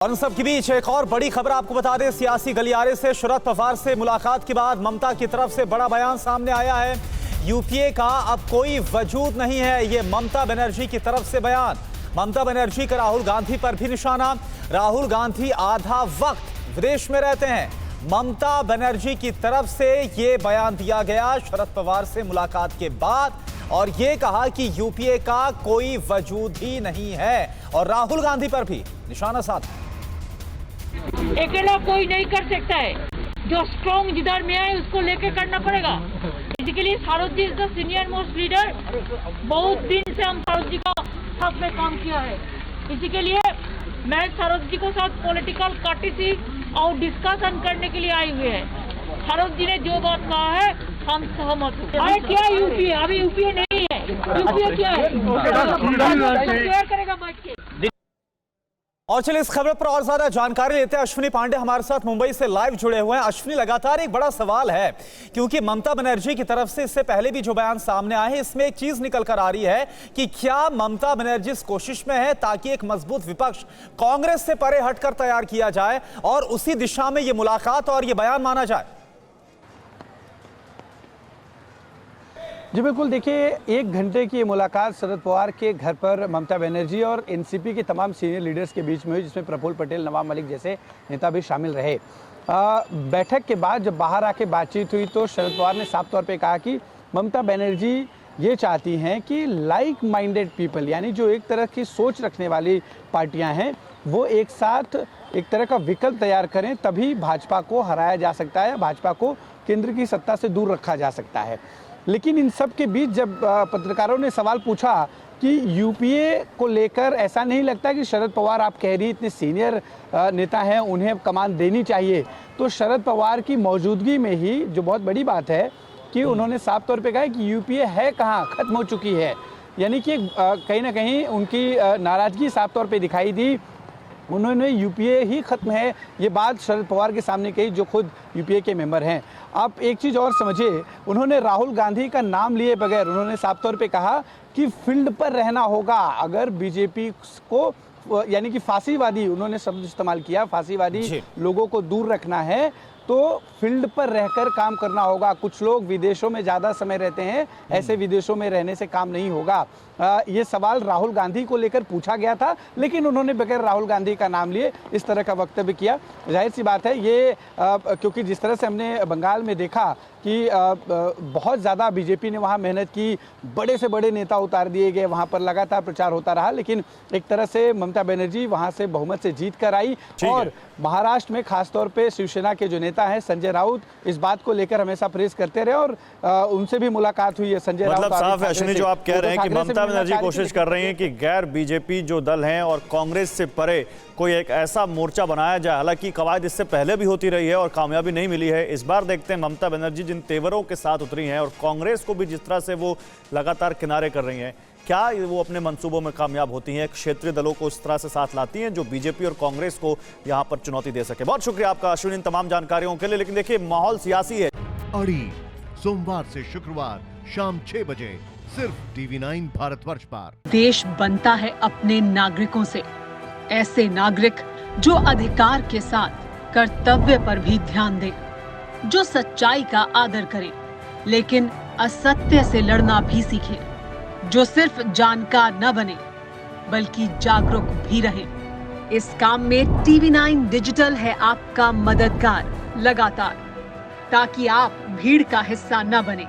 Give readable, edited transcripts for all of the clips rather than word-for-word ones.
और इन सब के बीच एक और बड़ी खबर आपको बता दें, सियासी गलियारे से शरद पवार से मुलाकात के बाद ममता की तरफ से बड़ा बयान सामने आया है। यूपीए का अब कोई वजूद नहीं है, ये ममता बनर्जी की तरफ से बयान। ममता बनर्जी का राहुल गांधी पर भी निशाना। राहुल गांधी आधा वक्त विदेश में रहते हैं। ममता बनर्जी की तरफ से ये बयान दिया गया शरद पवार से मुलाकात के बाद, और ये कहा कि यूपीए का कोई वजूद ही नहीं है, और राहुल गांधी पर भी निशाना साधा। अकेला कोई नहीं कर सकता है, जो स्ट्रॉन्ग जिधर में है उसको लेके करना पड़ेगा। Basically Sarod ji is the senior most leader. बहुत दिन से हम सारोद जी का साथ में काम किया है, इसी के लिए मैं सारोद जी को साथ पॉलिटिकल कार्टिसी और डिस्कशन करने के लिए आई हुई है। सारोद जी ने जो बात कहा है हम सहमत हैं। अरे क्या यूपीए, अभी यूपीए नहीं है। यूपीए क्या है, क्या करेगा बैठ के। और चलिए इस खबर पर और ज्यादा जानकारी लेते हैं। अश्विनी पांडे हमारे साथ मुंबई से लाइव जुड़े हुए हैं। अश्विनी, लगातार एक बड़ा सवाल है, क्योंकि ममता बनर्जी की तरफ से इससे पहले भी जो बयान सामने आए हैं, इसमें एक चीज निकल कर आ रही है कि क्या ममता बनर्जी इस कोशिश में है ताकि एक मजबूत विपक्ष कांग्रेस से परे हटकर तैयार किया जाए और उसी दिशा में ये मुलाकात और ये बयान माना जाए। जी बिल्कुल, देखिए 1 घंटे की मुलाकात शरद पवार के घर पर ममता बनर्जी और एनसीपी के तमाम सीनियर लीडर्स के बीच में हुई, जिसमें प्रफुल्ल पटेल, नवाब मलिक जैसे नेता भी शामिल रहे। बैठक के बाद जब बाहर आके बातचीत हुई तो शरद पवार ने साफ तौर पे कहा कि ममता बनर्जी ये चाहती हैं कि लाइक माइंडेड पीपल, यानी जो एक तरह की सोच रखने वाली पार्टियां हैं, वो एक साथ एक तरह का विकल्प तैयार करें, तभी भाजपा को हराया जा सकता है, भाजपा को केंद्र की सत्ता से दूर रखा जा सकता है। लेकिन इन सब के बीच जब पत्रकारों ने सवाल पूछा कि यूपीए को लेकर ऐसा नहीं लगता कि शरद पवार, आप कह रही इतने सीनियर नेता हैं, उन्हें कमान देनी चाहिए, तो शरद पवार की मौजूदगी में ही जो बहुत बड़ी बात है कि उन्होंने साफ तौर पे कहा कि यूपीए है कहाँ, खत्म हो चुकी है। यानी कि कहीं ना कहीं उनकी नाराजगी साफ तौर पे दिखाई दी। उन्होंने यूपीए ही खत्म है ये बात शरद पवार के सामने कही, जो खुद यूपीए के मेंबर हैं। आप एक चीज़ और समझिए, उन्होंने राहुल गांधी का नाम लिए बगैर उन्होंने साफ तौर पे कहा कि फील्ड पर रहना होगा। अगर बीजेपी को, यानी कि फांसीवादी, उन्होंने शब्द इस्तेमाल किया, फांसीवादी लोगों को दूर रखना है तो फील्ड पर रहकर काम करना होगा। कुछ लोग विदेशों में ज़्यादा समय रहते हैं, ऐसे विदेशों में रहने से काम नहीं होगा। ये सवाल राहुल गांधी को लेकर पूछा गया था, लेकिन उन्होंने बगैर राहुल गांधी का नाम लिए इस तरह का वक्तव्य किया। जाहिर सी बात है ये, क्योंकि जिस तरह से हमने बंगाल में देखा कि बहुत ज़्यादा बीजेपी ने वहाँ मेहनत की, बड़े से बड़े नेता उतार दिए गए, वहाँ पर लगातार प्रचार होता रहा, लेकिन एक तरह से ममता बनर्जी वहाँ से बहुमत से जीत कर आई। और महाराष्ट्र में खासतौर पे शिवसेना के जो नेता हैं संजय राउत, इस बात को लेकर हमेशा प्रेस करते रहे और उनसे भी मुलाकात हुई है। संजय राउत, मतलब साफ है अश्विनी, जो आप कह रहे हैं कि ममता बनर्जी कोशिश कर रही हैं कि गैर बीजेपी जो दल हैं और कांग्रेस से परे कोई एक ऐसा मोर्चा बनाया जाए। हालांकि कवायद इससे पहले भी होती रही है और कामयाबी नहीं मिली है। इस बार देखते हैं ममता बनर्जी जिन तेवरों के साथ उतरी हैं और कांग्रेस को भी जिस तरह से वो लगातार किनारे कर रही हैं, क्या वो अपने मंसूबों में कामयाब होती हैं, क्षेत्रीय दलों को इस तरह से साथ लाती हैं जो बीजेपी और कांग्रेस को यहां पर चुनौती दे सके। बहुत शुक्रिया आपका अश्विनी इन तमाम जानकारियों के लिए। लेकिन देखिए माहौल सियासी है। अड़ी सोमवार से शुक्रवार शाम 6 बजे सिर्फ TV9 भारतवर्ष पर। देश बनता है अपने नागरिकों से, ऐसे नागरिक जो अधिकार के साथ कर्तव्य पर भी ध्यान दें, जो सच्चाई का आदर करें लेकिन असत्य से लड़ना भी सीखें, जो सिर्फ जानकार न बने बल्कि जागरूक भी रहें। इस काम में TV9 डिजिटल है आपका मददगार लगातार, ताकि आप भीड़ का हिस्सा न बने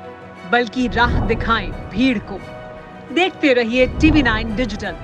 बल्कि राह दिखाएं भीड़ को। देखते रहिए TV9 डिजिटल।